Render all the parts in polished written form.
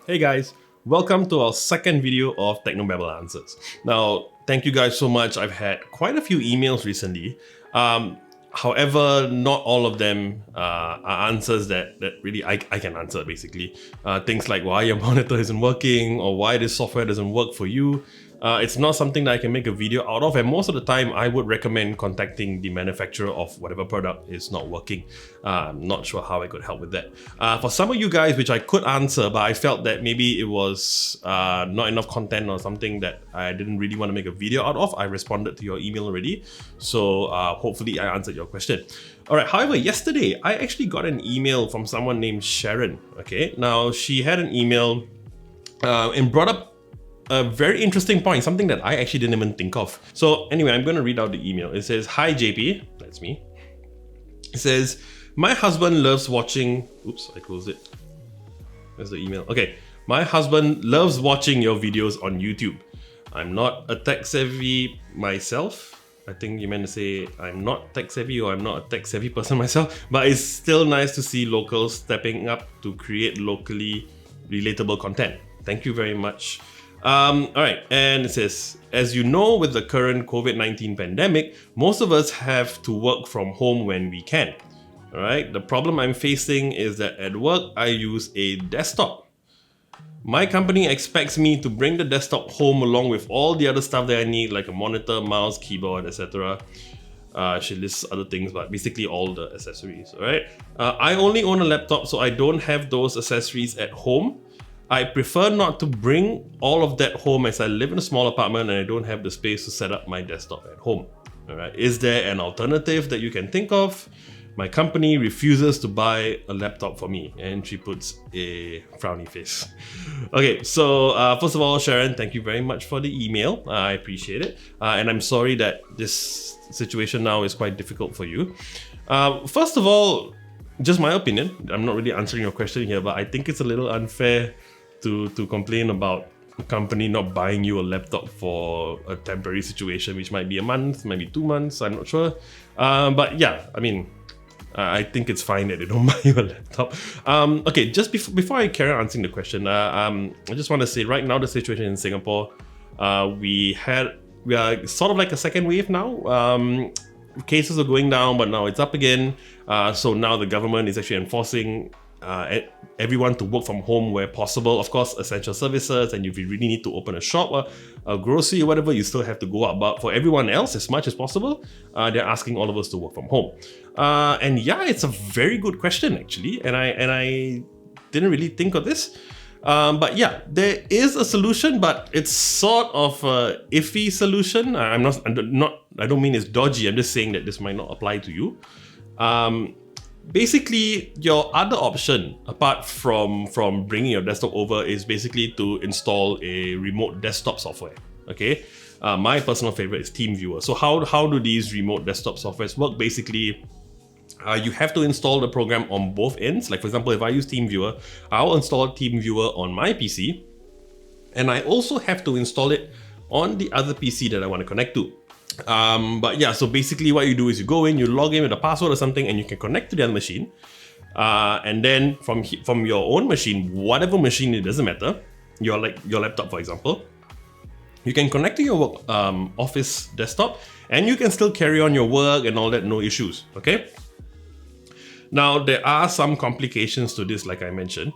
Hey guys, welcome to our second video of Technobabble Answers. Now, thank you guys so much. I've had quite a few emails recently. However, not all of them are answers that really I can answer basically. Things like why your monitor isn't working or why this software doesn't work for you. It's not something that I can make a video out of, and most of the time I would recommend contacting the manufacturer of whatever product is not working. I'm not sure how I could help with that. For some of you guys, which I could answer, but I felt that maybe it was not enough content or something that I didn't really want to make a video out of, I responded to your email already. So hopefully I answered your question. Alright, however, yesterday I actually got an email from someone named Sharon. Okay, now she had an email and brought up a very interesting point, something that I actually didn't even think of. So anyway, I'm going to read out the email. It says, "Hi JP," that's me. It says, "My husband loves watching..." Oops, I closed it. There's the email. Okay. "My husband loves watching your videos on YouTube. I'm not a tech savvy myself." I think you meant to say I'm not tech savvy or I'm not a tech savvy person myself, but it's still nice to see locals stepping up to create locally relatable content. Thank you very much. Alright, and it says, "As you know, with the current COVID-19 pandemic, most of us have to work from home when we can. Alright, the problem I'm facing is that at work, I use a desktop. My company expects me to bring the desktop home along with all the other stuff that I need, like a monitor, mouse, keyboard, etc. She lists other things, but basically all the accessories, alright? I only own a laptop, so I don't have those accessories at home. I prefer not to bring all of that home as I live in a small apartment and I don't have the space to set up my desktop at home. Alright, is there an alternative that you can think of? My company refuses to buy a laptop for me." And she puts a frowny face. Okay, so first of all, Sharon, thank you very much for the email. I appreciate it. And I'm sorry that this situation now is quite difficult for you. First of all, just my opinion. I'm not really answering your question here, but I think it's a little unfair to complain about a company not buying you a laptop for a temporary situation, which might be a month, maybe 2 months, I'm not sure. But yeah, I mean, I think it's fine that they don't buy you a laptop. Okay, just before I carry on answering the question, I just want to say right now the situation in Singapore, we are sort of like a second wave now. Cases are going down, but now it's up again. So now the government is actually enforcing everyone to work from home where possible. Of course, essential services, and if you really need to open a shop or a grocery or whatever, you still have to go out. But for everyone else, as much as possible, they're asking all of us to work from home. And yeah, it's a very good question actually, and I didn't really think of this. But yeah, there is a solution, but it's sort of a iffy solution. I don't mean it's dodgy. I'm just saying that this might not apply to you. Basically, your other option, apart from bringing your desktop over, is basically to install a remote desktop software. Okay, my personal favorite is TeamViewer. So how do these remote desktop softwares work? Basically, you have to install the program on both ends. Like for example, if I use TeamViewer, I'll install TeamViewer on my PC, and I also have to install it on the other PC that I want to connect to. But yeah, so basically what you do is you go in, you log in with a password or something, and you can connect to the other machine. And then from your own machine, whatever machine, it doesn't matter, your laptop for example, you can connect to your work, office desktop, and you can still carry on your work and all that, no issues, okay? Now, there are some complications to this, like I mentioned.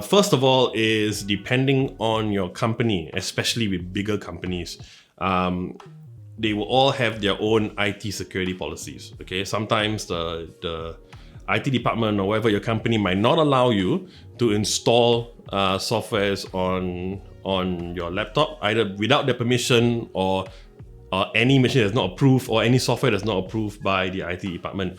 First of all is depending on your company, especially with bigger companies. They will all have their own IT security policies. Okay, sometimes the IT department or whatever your company might not allow you to install softwares on your laptop, either without their permission or any machine that's not approved or any software that's not approved by the IT department.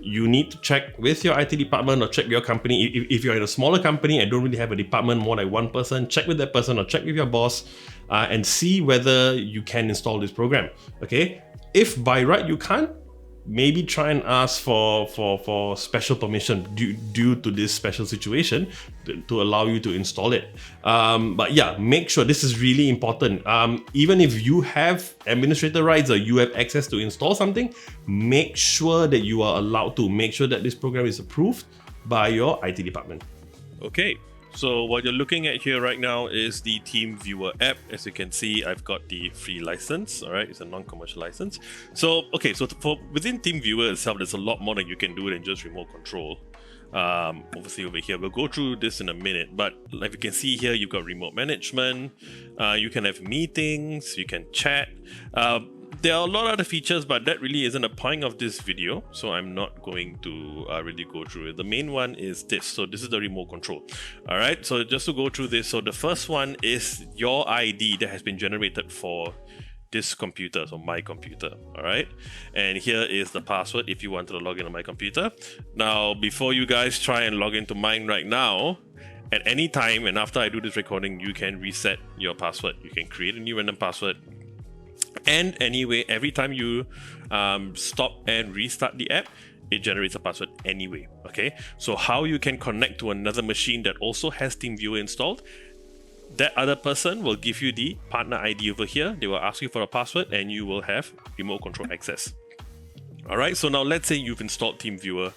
You need to check with your IT department or check with your company. If you're in a smaller company and don't really have a department, more like one person, check with that person or check with your boss and see whether you can install this program. Okay, if by right you can't, maybe try and ask for special permission due to this special situation to allow you to install it. But yeah, make sure this is really important. Even if you have administrator rights or you have access to install something, make sure that you are allowed to. Make sure that this program is approved by your IT department. Okay, so what you're looking at here right now is the TeamViewer app. As you can see, I've got the free license. All right, it's a non-commercial license. So okay, so within TeamViewer itself, there's a lot more that you can do than just remote control. Obviously over here, we'll go through this in a minute, but like you can see here, you've got remote management. You can have meetings, you can chat. There are a lot of other features, but that really isn't a point of this video, so I'm not going to really go through it. The main one is this. So this is the remote control. All right, so just to go through this, so the first one is your ID that has been generated for this computer, so my computer. All right, and here is the password if you wanted to log in on my computer. Now, before you guys try and log into mine right now, at any time and after I do this recording, you can reset your password. You can create a new random password. And anyway, every time you stop and restart the app, it generates a password anyway. Okay, so how you can connect to another machine that also has TeamViewer installed, that other person will give you the partner ID over here. They will ask you for a password and you will have remote control access. All right, so now let's say you've installed TeamViewer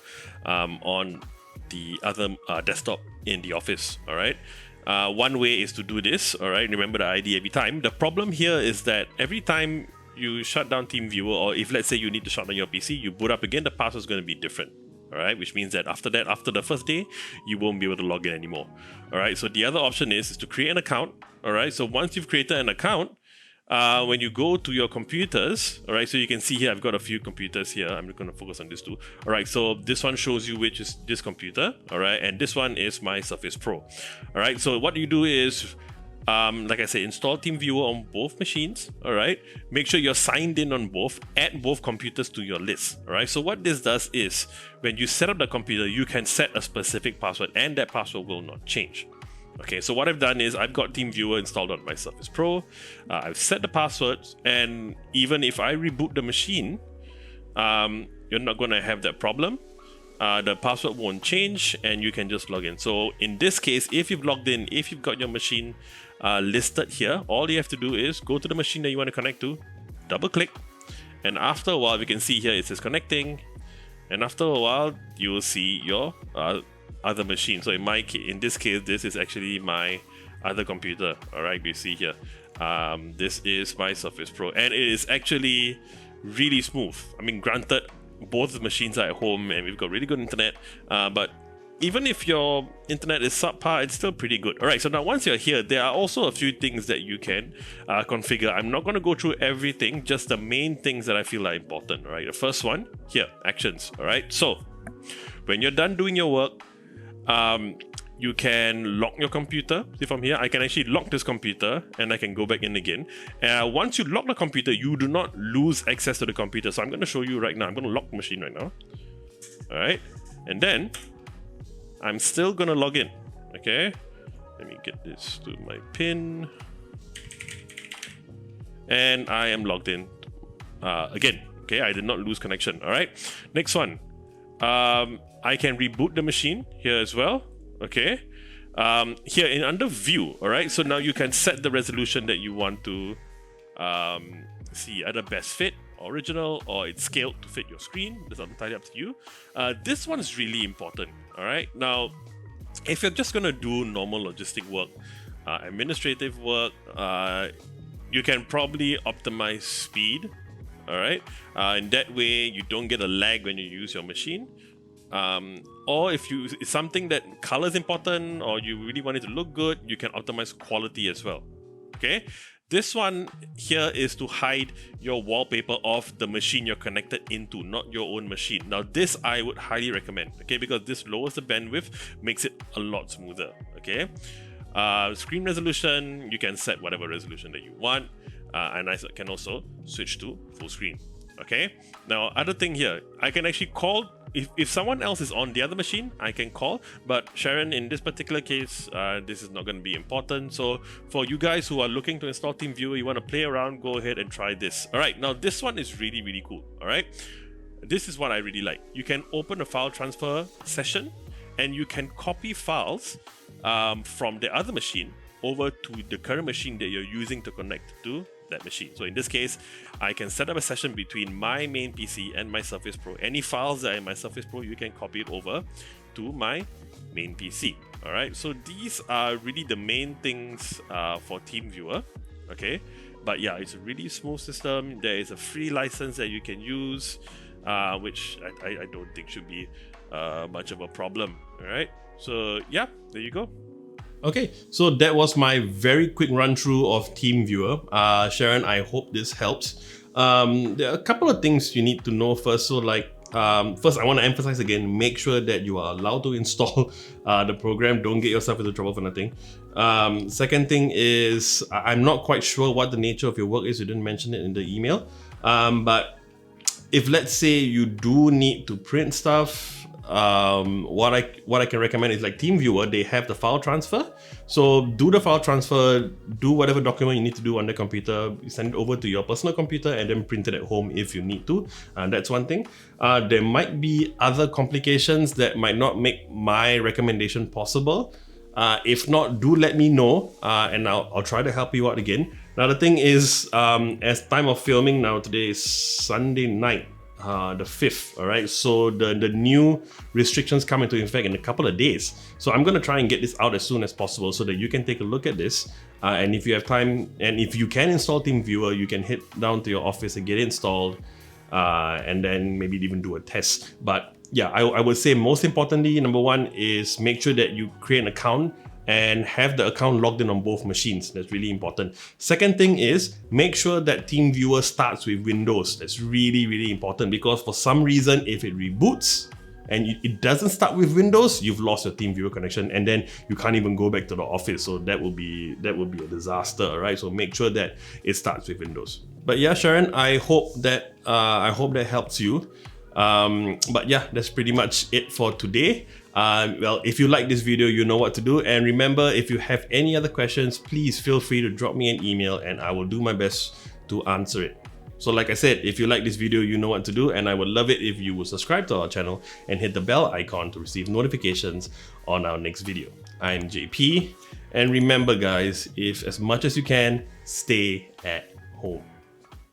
on the other desktop in the office. All right. One way is to do this, all right? Remember the ID every time. The problem here is that every time you shut down TeamViewer, or if let's say you need to shut down your PC, you boot up again, the password is going to be different, all right? Which means that after the first day, you won't be able to log in anymore, all right? So the other option is to create an account, all right? So once you've created an account, when you go to your computers, all right, so you can see here, I've got a few computers here. I'm going to focus on this too. All right, so this one shows you which is this computer, all right, and this one is my Surface Pro. All right, so what you do is, like I said, install TeamViewer on both machines, all right. Make sure you're signed in on both, add both computers to your list, all right. So what this does is, when you set up the computer, you can set a specific password and that password will not change. Okay, so what I've done is I've got TeamViewer installed on my Surface Pro. I've set the passwords, and even if I reboot the machine, you're not going to have that problem. The password won't change, and you can just log in. So in this case, if you've logged in, if you've got your machine listed here, all you have to do is go to the machine that you want to connect to, double click, and after a while, we can see here it says connecting, and after a while, you will see your other machine. So in this case, this is actually my other computer. All right, we see here. This is my Surface Pro, and it is actually really smooth. I mean, granted, both the machines are at home and we've got really good internet, but even if your internet is subpar, it's still pretty good. All right, so now once you're here, there are also a few things that you can configure. I'm not going to go through everything, just the main things that I feel are important. All right, the first one here, actions. All right, so when you're done doing your work, you can lock your computer. See, from here, I can actually lock this computer and I can go back in again. Once you lock the computer, you do not lose access to the computer. So I'm going to show you right now. I'm going to lock the machine right now. All right. And then I'm still going to log in. Okay. Let me get this to my pin. And I am logged in again. Okay. I did not lose connection. All right. Next one. I can reboot the machine here as well. Okay. Here in under view. All right. So now you can set the resolution that you want to see, either best fit, original, or it's scaled to fit your screen. That's entirely up to you. This one is really important. All right. Now, if you're just going to do normal logistic work, administrative work, you can probably optimize speed. All right. In that way, you don't get a lag when you use your machine. Or if it's something that color is important or you really want it to look good, you can optimize quality as well. Okay. This one here is to hide your wallpaper of the machine you're connected into, not your own machine. Now this I would highly recommend, okay, because this lowers the bandwidth, makes it a lot smoother. Okay. Screen resolution, you can set whatever resolution that you want, and I can also switch to full screen. Okay. Now other thing here, I can actually call. If someone else is on the other machine, I can call. But Sharon, in this particular case, this is not going to be important. So for you guys who are looking to install TeamViewer, you want to play around, go ahead and try this. All right, now this one is really, really cool. All right. this is what I really like. You can open a file transfer session and you can copy files from the other machine over to the current machine that you're using to connect to that machine. So in this case, I can set up a session between my main PC and my Surface Pro. Any files that are in my Surface Pro, you can copy it over to my main PC. Alright, so these are really the main things for TeamViewer. Okay, but yeah, it's a really smooth system. There is a free license that you can use, which I don't think should be much of a problem. Alright, so yeah, there you go. Okay, so that was my very quick run through of TeamViewer. Sharon, I hope this helps. There are a couple of things you need to know first. So first, I want to emphasize again, make sure that you are allowed to install the program. Don't get yourself into trouble for nothing. Second thing is, I'm not quite sure what the nature of your work is. You didn't mention it in the email. But if let's say you do need to print stuff, what I can recommend is like TeamViewer. They have the file transfer, so do the file transfer, do whatever document you need to do on the computer, send it over to your personal computer and then print it at home if you need to. That's one thing. There might be other complications that might not make my recommendation possible. If not, do let me know and I'll try to help you out again. Now the thing is, as time of filming now, today is Sunday night, the 5th, all right? So the new restrictions come into effect in a couple of days. So I'm gonna try and get this out as soon as possible so that you can take a look at this. And if you have time, and if you can install TeamViewer, you can head down to your office and get it installed, and then maybe even do a test. But yeah, I would say most importantly, number one is make sure that you create an account and have the account logged in on both machines. That's really important. Second thing is make sure that TeamViewer starts with Windows. That's really, really important, because for some reason, if it reboots and it doesn't start with Windows, you've lost your TeamViewer connection and then you can't even go back to the office. So that will be a disaster, all right? So make sure that it starts with Windows. But yeah, Sharon, I hope that helps you. But yeah, that's pretty much it for today. Well, if you like this video, you know what to do. And remember, if you have any other questions, please feel free to drop me an email and I will do my best to answer it. So like I said, if you like this video, you know what to do, and I would love it if you would subscribe to our channel and hit the bell icon to receive notifications on our next video. I'm JP, and remember guys, if as much as you can, stay at home.